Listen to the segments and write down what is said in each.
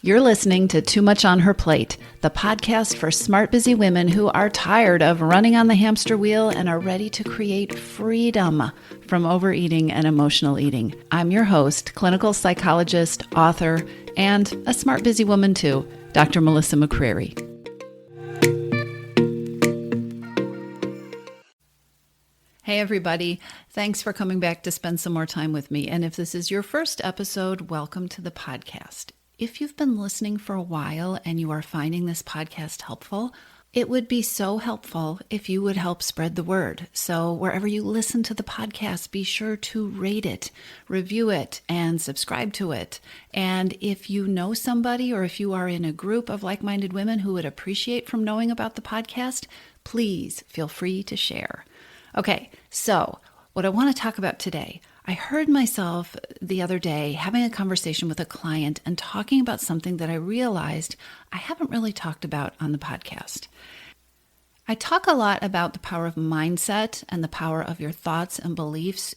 You're listening to Too Much on Her Plate, the podcast for smart, busy women who are tired of running on the hamster wheel and are ready to create freedom from overeating and emotional eating. I'm your host, clinical psychologist, author, and a smart, busy woman too, Dr. Melissa McCreary. Hey everybody, thanks for coming back to spend some more time with me. And if this is your first episode, welcome to the podcast. If you've been listening for a while and you are finding this podcast helpful, it would be so helpful if you would help spread the word. So wherever you listen to the podcast, be sure to rate it, review it, and subscribe to it. And if you know somebody or if you are in a group of like-minded women who would appreciate from knowing about the podcast, please feel free to share. Okay, so what I want to talk about today, I heard myself the other day having a conversation with a client and talking about something that I realized I haven't really talked about on the podcast. I talk a lot about the power of mindset and the power of your thoughts and beliefs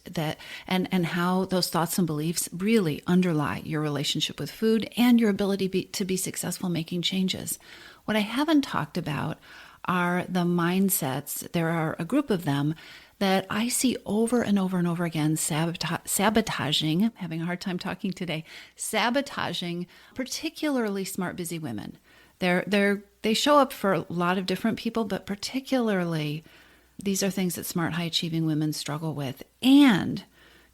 and how those thoughts and beliefs really underlie your relationship with food and your ability to be successful making changes. What I haven't talked about are the mindsets. There are a group of them that I see over and over and over again sabotaging, I'm having a hard time talking today, sabotaging particularly smart, busy women. They show up for a lot of different people, but particularly these are things that smart, high-achieving women struggle with. And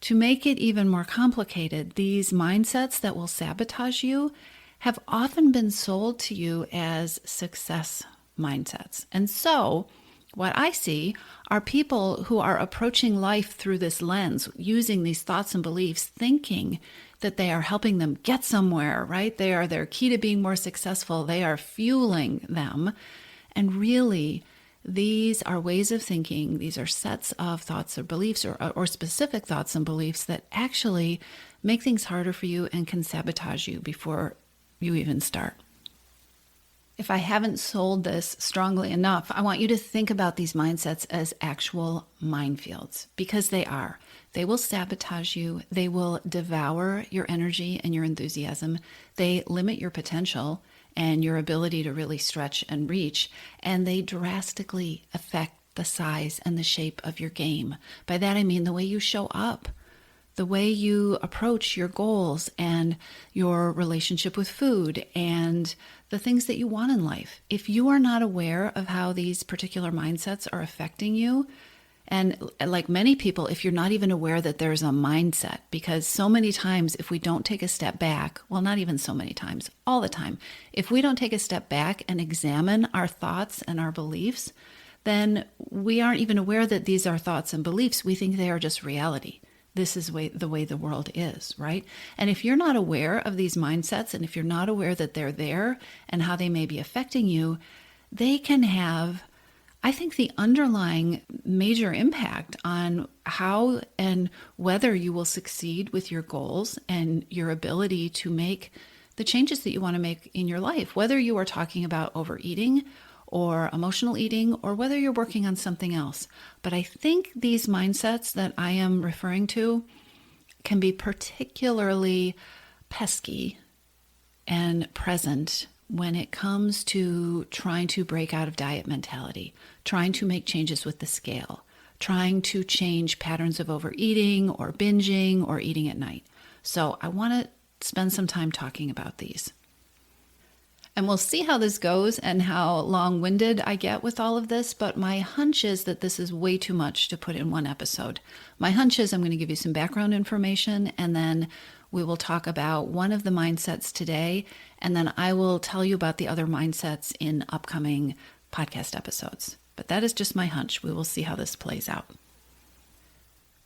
to make it even more complicated, these mindsets that will sabotage you have often been sold to you as success mindsets. And so what I see are people who are approaching life through this lens, using these thoughts and beliefs, thinking that they are helping them get somewhere, right? They are their key to being more successful. They are fueling them. And really, these are ways of thinking. These are sets of thoughts or beliefs or specific thoughts and beliefs that actually make things harder for you and can sabotage you before you even start. If I haven't sold this strongly enough, I want you to think about these mindsets as actual minefields, because they are. They will sabotage you. They will devour your energy and your enthusiasm. They limit your potential and your ability to really stretch and reach, and they drastically affect the size and the shape of your game. By that I mean the way you show up, the way you approach your goals and your relationship with food and the things that you want in life. If you are not aware of how these particular mindsets are affecting you, and like many people, if you're not even aware that there's a mindset, because so many times if we don't take a step back, well, not even so many times, all the time, if we don't take a step back and examine our thoughts and our beliefs, then we aren't even aware that these are thoughts and beliefs. We think they are just reality. This is the way the world is, right? And if you're not aware of these mindsets, and if you're not aware that they're there and how they may be affecting you, they can have, I think, the underlying major impact on how and whether you will succeed with your goals and your ability to make the changes that you want to make in your life, whether you are talking about overeating or emotional eating, or whether you're working on something else. But I think these mindsets that I am referring to can be particularly pesky and present when it comes to trying to break out of diet mentality, trying to make changes with the scale, trying to change patterns of overeating or binging or eating at night. So I want to spend some time talking about these. And we'll see how this goes and how long-winded I get with all of this, but my hunch is that this is way too much to put in one episode. My hunch is I'm going to give you some background information, and then we will talk about one of the mindsets today, and then I will tell you about the other mindsets in upcoming podcast episodes. But that is just my hunch. We will see how this plays out.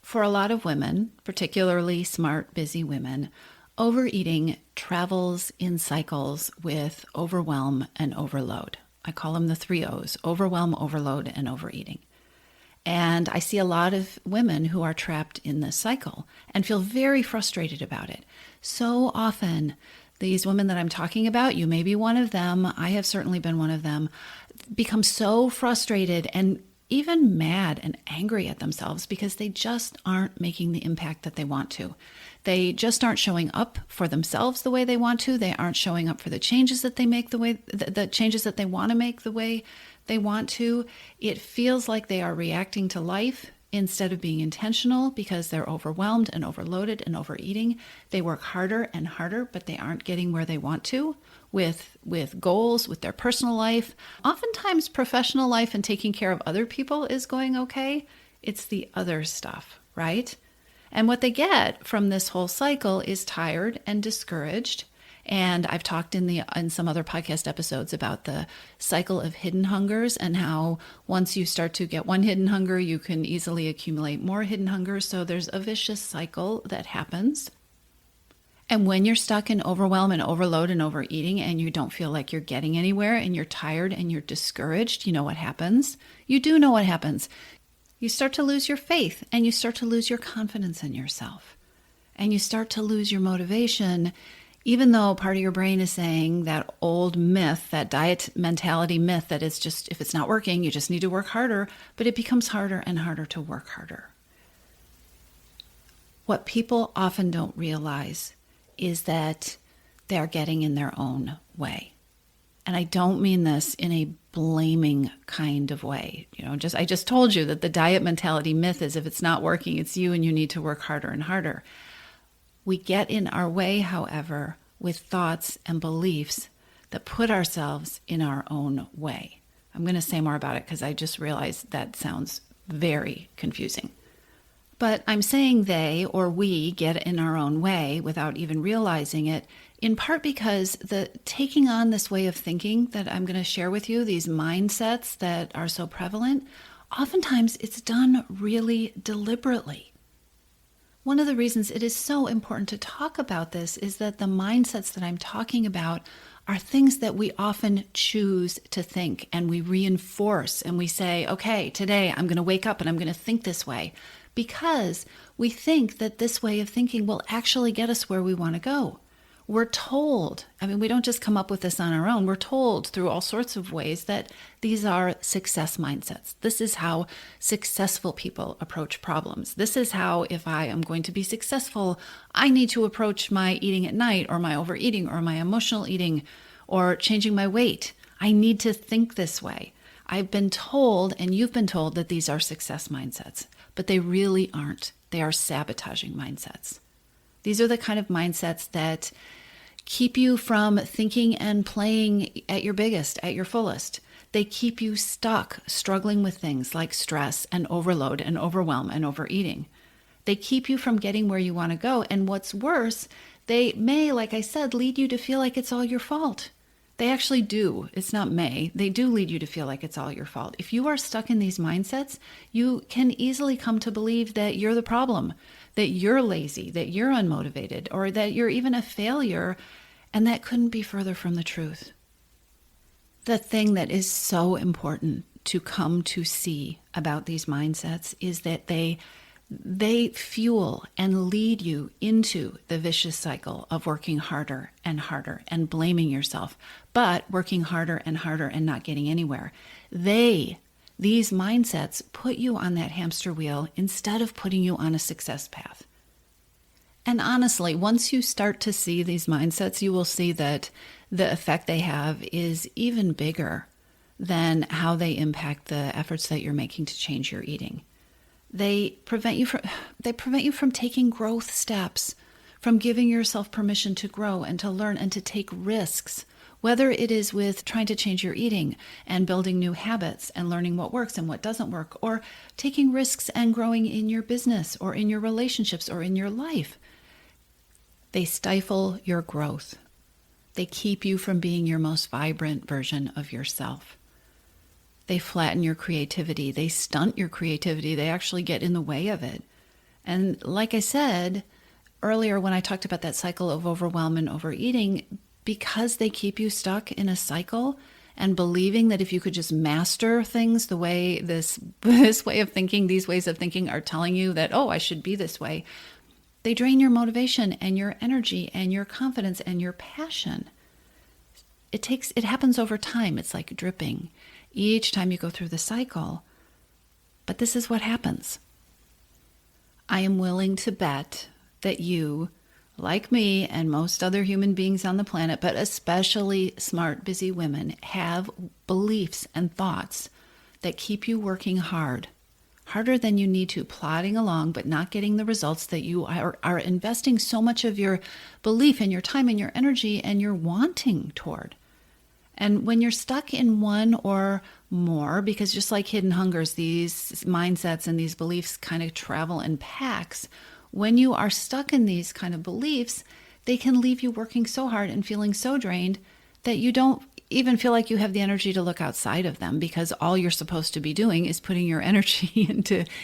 For a lot of women, particularly smart, busy women, overeating travels in cycles with overwhelm and overload. I call them the 3 O's: overwhelm, overload, and overeating. And I see a lot of women who are trapped in this cycle and feel very frustrated about it. So often, these women that I'm talking about, you may be one of them, I have certainly been one of them, become so frustrated and even mad and angry at themselves because they just aren't making the impact that they want to. They just aren't showing up for themselves the way they want to. They aren't showing up for the changes that they make the changes that they want to make the way they want to. It feels like they are reacting to life instead of being intentional because they're overwhelmed and overloaded and overeating. They work harder and harder, but they aren't getting where they want to with goals, with their personal life. Oftentimes professional life and taking care of other people is going okay. It's the other stuff, right? And what they get from this whole cycle is tired and discouraged. And I've talked in some other podcast episodes about the cycle of hidden hungers and how once you start to get one hidden hunger, you can easily accumulate more hidden hungers. So there's a vicious cycle that happens. And when you're stuck in overwhelm and overload and overeating and you don't feel like you're getting anywhere and you're tired and you're discouraged, you know what happens? You do know what happens. You start to lose your faith and you start to lose your confidence in yourself. And you start to lose your motivation, even though part of your brain is saying that old myth, that diet mentality myth that it's just, if it's not working, you just need to work harder, but it becomes harder and harder to work harder. What people often don't realize is that they're getting in their own way. And I don't mean this in a blaming kind of way. I just told you that the diet mentality myth is if it's not working, it's you and you need to work harder and harder. We get in our way, however, with thoughts and beliefs that put ourselves in our own way. I'm going to say more about it because I just realized that sounds very confusing. But I'm saying they or we get in our own way without even realizing it, in part because the taking on this way of thinking that I'm going to share with you, these mindsets that are so prevalent, oftentimes it's done really deliberately. One of the reasons it is so important to talk about this is that the mindsets that I'm talking about are things that we often choose to think and we reinforce and we say, okay, today I'm going to wake up and I'm going to think this way because we think that this way of thinking will actually get us where we want to go. We're told, we don't just come up with this on our own. We're told through all sorts of ways that these are success mindsets. This is how successful people approach problems. This is how, if I am going to be successful, I need to approach my eating at night or my overeating or my emotional eating or changing my weight. I need to think this way. I've been told, and you've been told, that these are success mindsets, but they really aren't. They are sabotaging mindsets. These are the kind of mindsets that keep you from thinking and playing at your biggest, at your fullest. They keep you stuck, struggling with things like stress and overload and overwhelm and overeating. They keep you from getting where you want to go. And what's worse, they may, like I said, lead you to feel like it's all your fault. They actually do. It's not may. They do lead you to feel like it's all your fault. If you are stuck in these mindsets, you can easily come to believe that you're the problem, that you're lazy, that you're unmotivated, or that you're even a failure, and that couldn't be further from the truth. The thing that is so important to come to see about these mindsets is that they fuel and lead you into the vicious cycle of working harder and harder and blaming yourself, but working harder and not getting anywhere. These mindsets put you on that hamster wheel instead of putting you on a success path. And honestly, once you start to see these mindsets, you will see that the effect they have is even bigger than how they impact the efforts that you're making to change your eating. They prevent you from taking growth steps, from giving yourself permission to grow and to learn and to take risks, whether it is with trying to change your eating and building new habits and learning what works and what doesn't work, or taking risks and growing in your business or in your relationships or in your life. They stifle your growth. They keep you from being your most vibrant version of yourself. They flatten your creativity. They stunt your creativity. They actually get in the way of it. And like I said earlier when I talked about that cycle of overwhelm and overeating, because they keep you stuck in a cycle and believing that if you could just master things the way this way of thinking, these ways of thinking are telling you that, oh, I should be this way, they drain your motivation and your energy and your confidence and your passion. It happens over time. It's like dripping. Each time you go through the cycle, But this is what happens. I am willing to bet that you, like me and most other human beings on the planet, but especially smart, busy women, have beliefs and thoughts that keep you working hard, harder than you need to, plodding along, but not getting the results that you are investing so much of your belief and your time and your energy and your wanting toward. And when you're stuck in one or more, because just like hidden hungers, these mindsets and these beliefs kind of travel in packs. When you are stuck in these kind of beliefs, they can leave you working so hard and feeling so drained that you don't even feel like you have the energy to look outside of them, because all you're supposed to be doing is putting your energy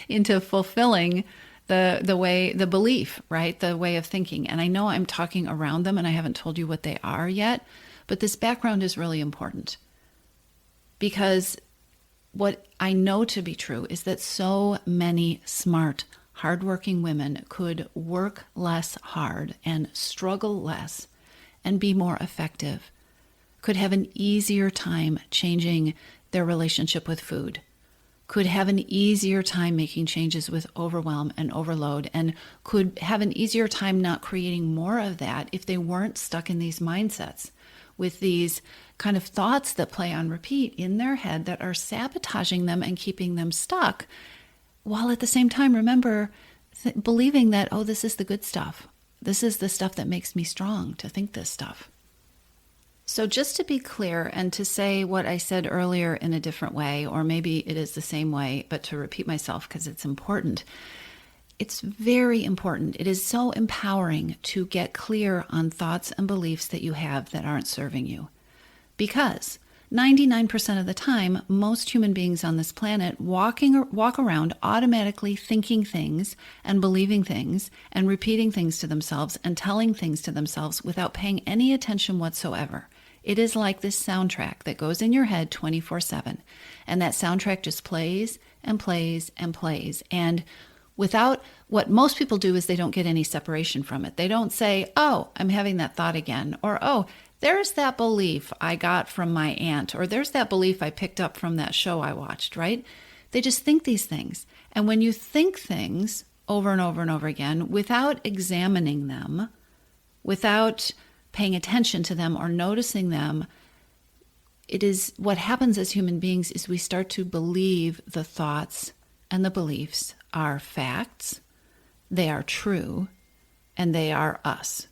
into fulfilling the belief, right? The way of thinking. And I know I'm talking around them and I haven't told you what they are yet, but this background is really important, because what I know to be true is that so many smart, hardworking women could work less hard and struggle less and be more effective, could have an easier time changing their relationship with food, could have an easier time making changes with overwhelm and overload, and could have an easier time not creating more of that if they weren't stuck in these mindsets with these kind of thoughts that play on repeat in their head that are sabotaging them and keeping them stuck, while at the same time, remember, believing that, oh, this is the good stuff. This is the stuff that makes me strong to think this stuff. So just to be clear and to say what I said earlier in a different way, or maybe it is the same way, but to repeat myself because it's important. It's very important. It is so empowering to get clear on thoughts and beliefs that you have that aren't serving you. Because 99% of the time, most human beings on this planet walk around automatically thinking things and believing things and repeating things to themselves and telling things to themselves without paying any attention whatsoever. It is like this soundtrack that goes in your head 24/7. And that soundtrack just plays and plays and plays. And without, what most people do is they don't get any separation from it. They don't say, oh, I'm having that thought again. Or, oh, there's that belief I got from my aunt. Or there's that belief I picked up from that show I watched, right? They just think these things. And when you think things over and over and over again without examining them, without paying attention to them or noticing them, it is what happens as human beings is we start to believe the thoughts and the beliefs are facts, they are true, and they are us.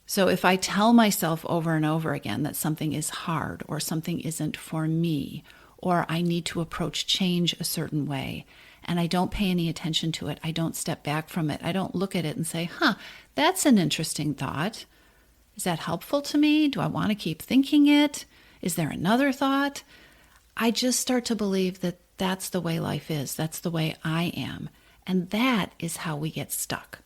So if I tell myself over and over again that something is hard or something isn't for me, or I need to approach change a certain way, and I don't pay any attention to it, I don't step back from it, I don't look at it and say, that's an interesting thought. Is that helpful to me? Do I want to keep thinking it? Is there another thought? I just start to believe that that's the way life is. That's the way I am. And that is how we get stuck.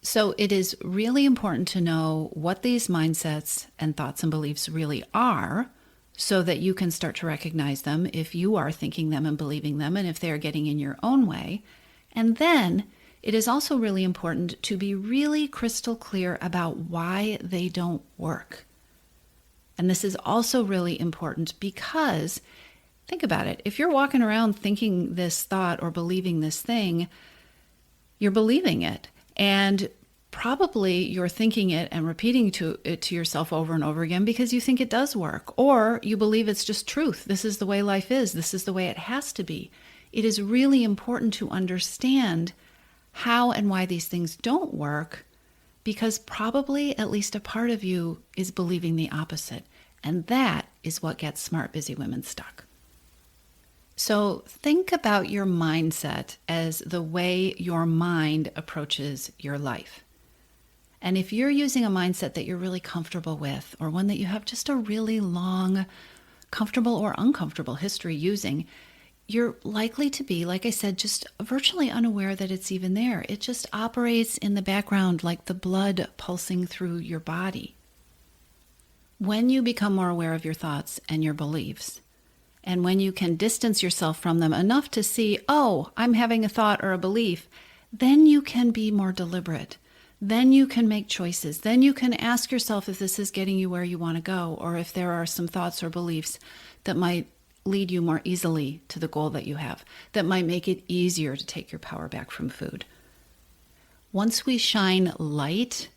So it is really important to know what these mindsets and thoughts and beliefs really are, so that you can start to recognize them if you are thinking them and believing them, and if they're getting in your own way. And then it is also really important to be really crystal clear about why they don't work. And this is also really important because, think about it, if you're walking around thinking this thought or believing this thing, you're believing it. And probably you're thinking it and repeating it to yourself over and over again because you think it does work, or you believe it's just truth. This is the way life is. This is the way it has to be. It is really important to understand how and why these things don't work, because probably at least a part of you is believing the opposite. And that is what gets smart, busy women stuck. So think about your mindset as the way your mind approaches your life. And if you're using a mindset that you're really comfortable with, or one that you have just a really long, comfortable or uncomfortable history using, you're likely to be, like I said, just virtually unaware that it's even there. It just operates in the background like the blood pulsing through your body. When you become more aware of your thoughts and your beliefs, and when you can distance yourself from them enough to see, oh, I'm having a thought or a belief, then you can be more deliberate. Then you can make choices. Then you can ask yourself if this is getting you where you want to go, or if there are some thoughts or beliefs that might lead you more easily to the goal that you have, that might make it easier to take your power back from food. Once we shine light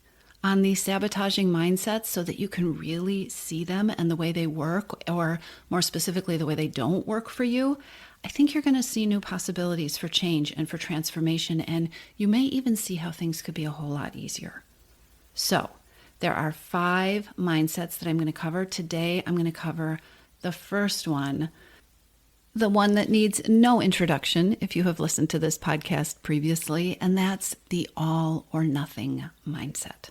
on these sabotaging mindsets so that you can really see them and the way they work, or more specifically, the way they don't work for you, I think you're going to see new possibilities for change and for transformation, and you may even see how things could be a whole lot easier. So, there are 5 mindsets that I'm going to cover. Today, I'm going to cover the first one, the one that needs no introduction if you have listened to this podcast previously, and that's the all or nothing mindset.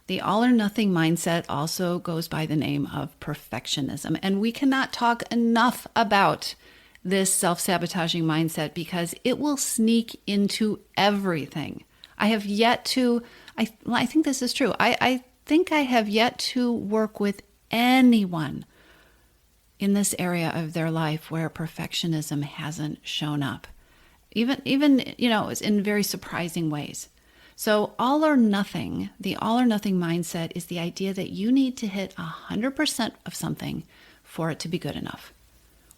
The all or nothing mindset also goes by the name of perfectionism, and we cannot talk enough about this self-sabotaging mindset because it will sneak into everything. I think this is true. I think I have yet to work with anyone in this area of their life where perfectionism hasn't shown up, even in very surprising ways. So the all or nothing mindset is the idea that you need to hit 100% of something for it to be good enough,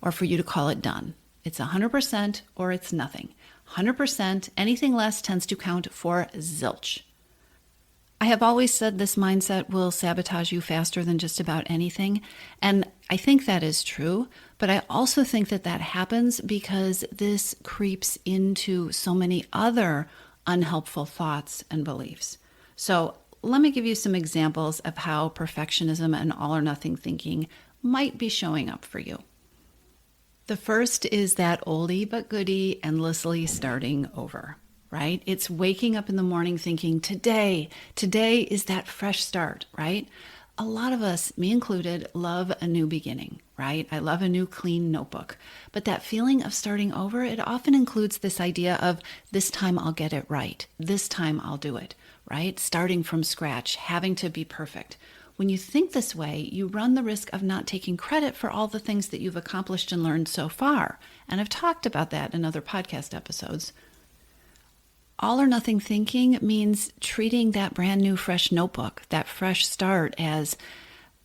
or for you to call it done. It's 100% or it's nothing. 100%, anything less tends to count for zilch. I have always said this mindset will sabotage you faster than just about anything, and I think that is true, but I also think that happens because this creeps into so many other unhelpful thoughts and beliefs. So let me give you some examples of how perfectionism and all or nothing thinking might be showing up for you. The first is that oldie but goodie endlessly starting over, right? It's waking up in the morning thinking, today is that fresh start, right? A lot of us, me included, love a new beginning, right? I love a new clean notebook. But that feeling of starting over, it often includes this idea of this time I'll get it right. This time I'll do it, right? Starting from scratch, having to be perfect. When you think this way, you run the risk of not taking credit for all the things that you've accomplished and learned so far. And I've talked about that in other podcast episodes. All or nothing thinking means treating that brand new fresh notebook, that fresh start, as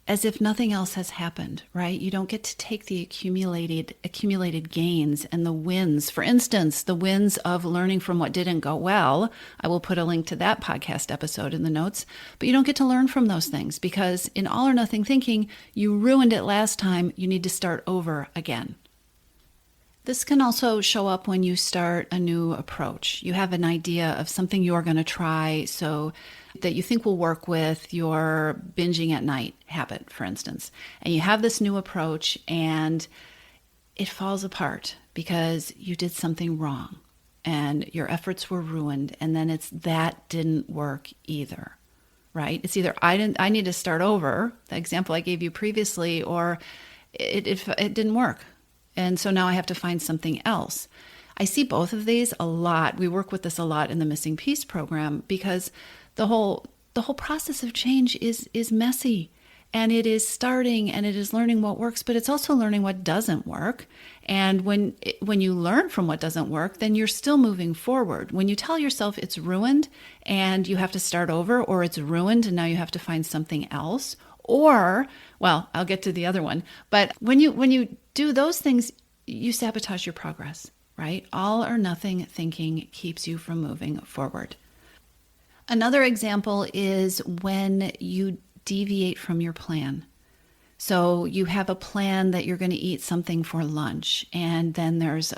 if nothing else has happened, right? You don't get to take the accumulated gains and the wins. For instance, the wins of learning from what didn't go well. I will put a link to that podcast episode in the notes, but you don't get to learn from those things because in all or nothing thinking, you ruined it last time. You need to start over again. This can also show up when you start a new approach. You have an idea of something you're going to try so that you think will work with your binging at night habit, for instance. And you have this new approach and it falls apart because you did something wrong and your efforts were ruined. And then that didn't work either, right? It's either I need to start over, the example I gave you previously, or it didn't work. And so now I have to find something else. I see both of these a lot. We work with this a lot in the Missing Piece program because the whole process of change is messy, and it is starting and it is learning what works, but it's also learning what doesn't work. And when you learn from what doesn't work, then you're still moving forward. When you tell yourself it's ruined and you have to start over, or it's ruined and now you have to find something else, or, well, I'll get to the other one, but when you do those things, you sabotage your progress, right? All or nothing thinking keeps you from moving forward. Another example is when you deviate from your plan. So you have a plan that you're going to eat something for lunch, and then there's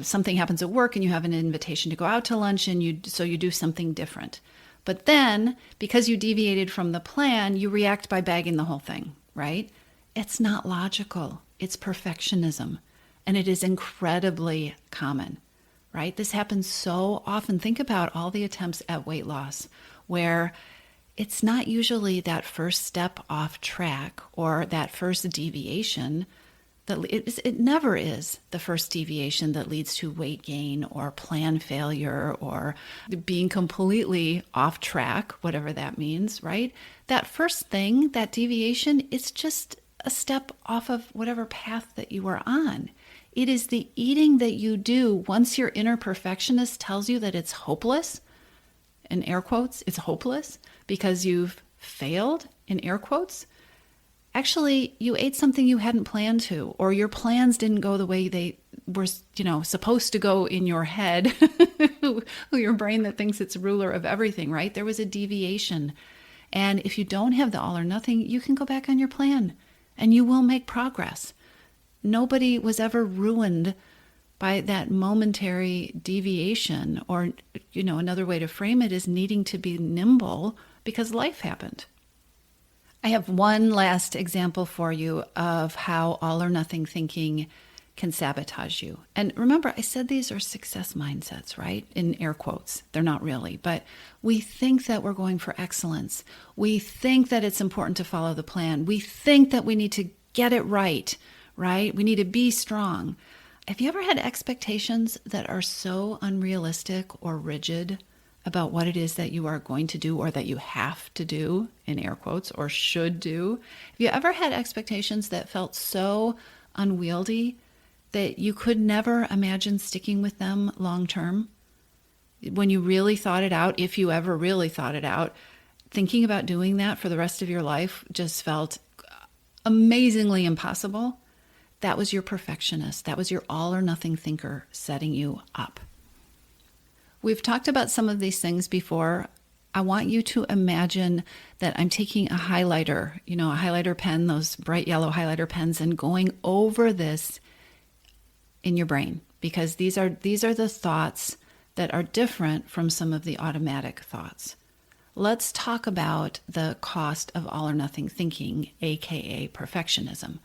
something happens at work and you have an invitation to go out to lunch, and so you do something different. But then, because you deviated from the plan, you react by bagging the whole thing, right? It's not logical. It's perfectionism. And it is incredibly common, right? This happens so often. Think about all the attempts at weight loss where it's not usually that first step off track or that first deviation. It never is the first deviation that leads to weight gain or plan failure or being completely off track, whatever that means, right? That first thing, that deviation, it's just a step off of whatever path that you were on. It is the eating that you do once your inner perfectionist tells you that it's hopeless, in air quotes, it's hopeless because you've failed, in air quotes. Actually, you ate something you hadn't planned to, or your plans didn't go the way they were, supposed to go in your head, your brain that thinks it's ruler of everything, right? There was a deviation. And if you don't have the all or nothing, you can go back on your plan and you will make progress. Nobody was ever ruined by that momentary deviation, or, another way to frame it is needing to be nimble because life happened. I have one last example for you of how all or nothing thinking can sabotage you. And remember, I said these are success mindsets, right? In air quotes. They're not really, but we think that we're going for excellence. We think that it's important to follow the plan. We think that we need to get it right? We need to be strong. Have you ever had expectations that are so unrealistic or rigid about what it is that you are going to do or that you have to do, in air quotes, or should do? Have you ever had expectations that felt so unwieldy that you could never imagine sticking with them long term? When you really thought it out, if you ever really thought it out, thinking about doing that for the rest of your life just felt amazingly impossible. That was your perfectionist. That was your all or nothing thinker setting you up. We've talked about some of these things before. I want you to imagine that I'm taking a highlighter, a highlighter pen, those bright yellow highlighter pens, and going over this in your brain, because these are the thoughts that are different from some of the automatic thoughts. Let's talk about the cost of all or nothing thinking, aka perfectionism.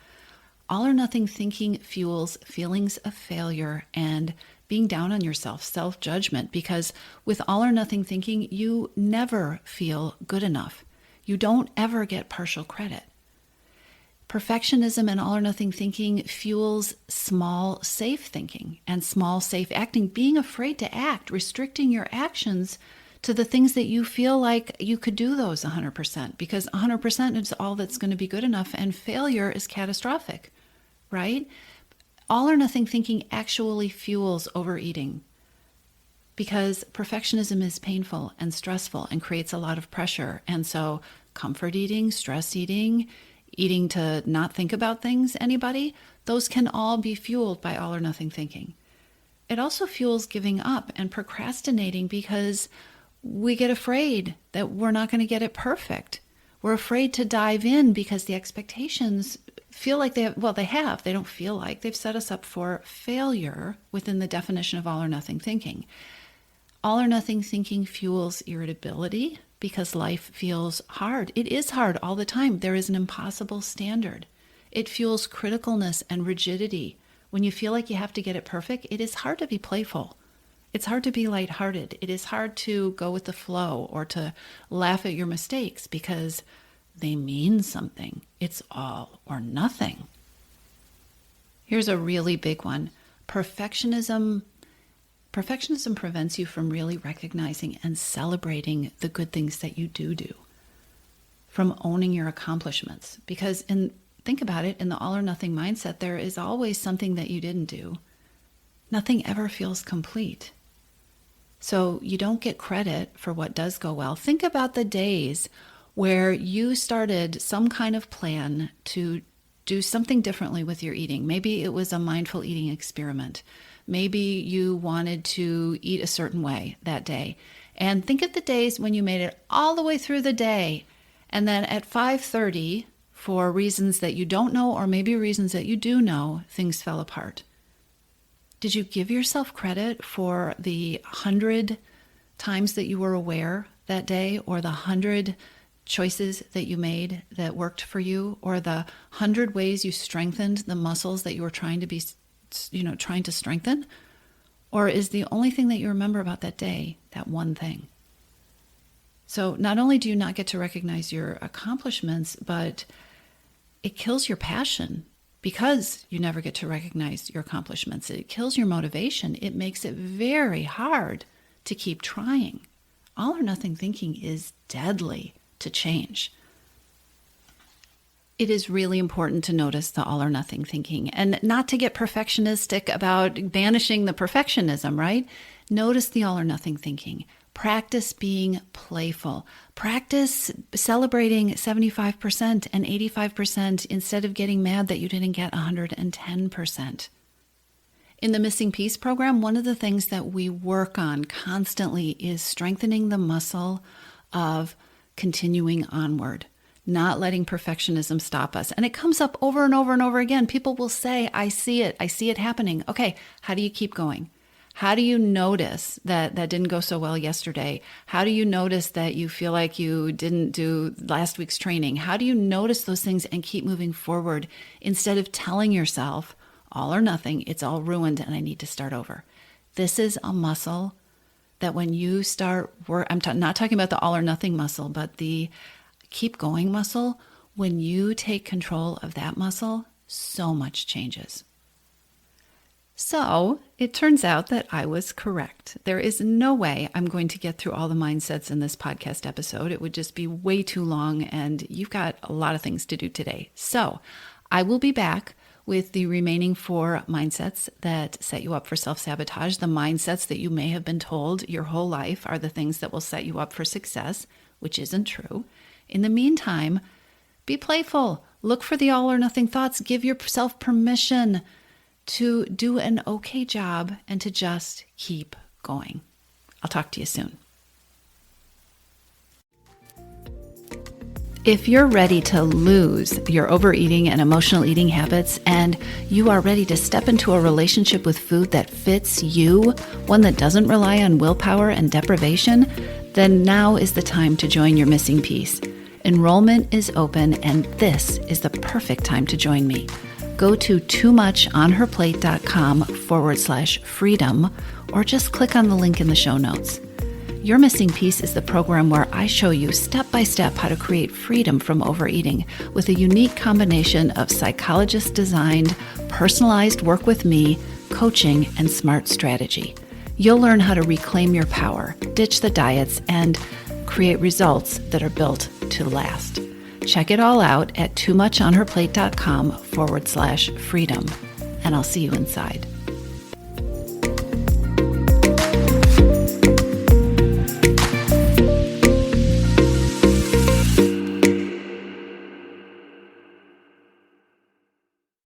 All or nothing thinking fuels feelings of failure and being down on yourself, self-judgment, because with all or nothing thinking, you never feel good enough. You don't ever get partial credit. Perfectionism and all or nothing thinking fuels small, safe thinking and small, safe acting, being afraid to act, restricting your actions to the things that you feel like you could do those 100%, because 100% is all that's going to be good enough, and failure is catastrophic, right? All or nothing thinking actually fuels overeating, because perfectionism is painful and stressful and creates a lot of pressure. And so comfort eating, stress eating, eating to not think about things, anybody, those can all be fueled by all or nothing thinking. It also fuels giving up and procrastinating, because we get afraid that we're not going to get it perfect. We're afraid to dive in because the expectations feel like they don't feel like they've set us up for failure within the definition of all or nothing thinking. All or nothing thinking fuels irritability because life feels hard. It is hard all the time. There is an impossible standard. It fuels criticalness and rigidity. When you feel like you have to get it perfect, it is hard to be playful. It's hard to be lighthearted. It is hard to go with the flow or to laugh at your mistakes because they mean something. It's all or nothing. Here's a really big one. Perfectionism prevents you from really recognizing and celebrating the good things that you do, from owning your accomplishments. Because think about it, in the all or nothing mindset, there is always something that you didn't do. Nothing ever feels complete. So you don't get credit for what does go well. Think about the days where you started some kind of plan to do something differently with your eating. Maybe it was a mindful eating experiment. Maybe you wanted to eat a certain way that day. And think of the days when you made it all the way through the day, and then at 5:30, for reasons that you don't know or maybe reasons that you do know, things fell apart. Did you give yourself credit for the 100 times that you were aware that day, or the 100 choices that you made that worked for you, or the 100 ways you strengthened the muscles that you were trying to strengthen? Or is the only thing that you remember about that day that one thing? So not only do you not get to recognize your accomplishments, but it kills your passion because you never get to recognize your accomplishments. It kills your motivation. It makes it very hard to keep trying. All or nothing thinking is deadly to change. It is really important to notice the all or nothing thinking, and not to get perfectionistic about banishing the perfectionism, right? Notice the all or nothing thinking. Practice being playful. Practice celebrating 75% and 85% instead of getting mad that you didn't get 110%. In the Missing Piece program, one of the things that we work on constantly is strengthening the muscle of continuing onward, not letting perfectionism stop us. And it comes up over and over and over again. People will say, I see it happening. Okay, how do you keep going? How do you notice that didn't go so well yesterday? How do you notice that you feel like you didn't do last week's training? How do you notice those things and keep moving forward instead of telling yourself, all or nothing, it's all ruined and I need to start over? This is a muscle that when you start work, not talking about the all or nothing muscle, but the keep going muscle. When you take control of that muscle, so much changes. So it turns out that I was correct. There is no way I'm going to get through all the mindsets in this podcast episode. It would just be way too long, and you've got a lot of things to do today. So I will be back with the remaining 4 mindsets that set you up for self-sabotage. The mindsets that you may have been told your whole life are the things that will set you up for success, which isn't true. In the meantime, be playful. Look for the all or nothing thoughts. Give yourself permission to do an okay job and to just keep going. I'll talk to you soon. If you're ready to lose your overeating and emotional eating habits, and you are ready to step into a relationship with food that fits you, one that doesn't rely on willpower and deprivation, then now is the time to join your Missing Piece. Enrollment is open, and this is the perfect time to join me. Go to toomuchonherplate.com/freedom, or just click on the link in the show notes. Your Missing Piece is the program where I show you step by step how to create freedom from overeating with a unique combination of psychologist-designed, personalized work with me, coaching, and smart strategy. You'll learn how to reclaim your power, ditch the diets, and create results that are built to last. Check it all out at toomuchonherplate.com/freedom, and I'll see you inside.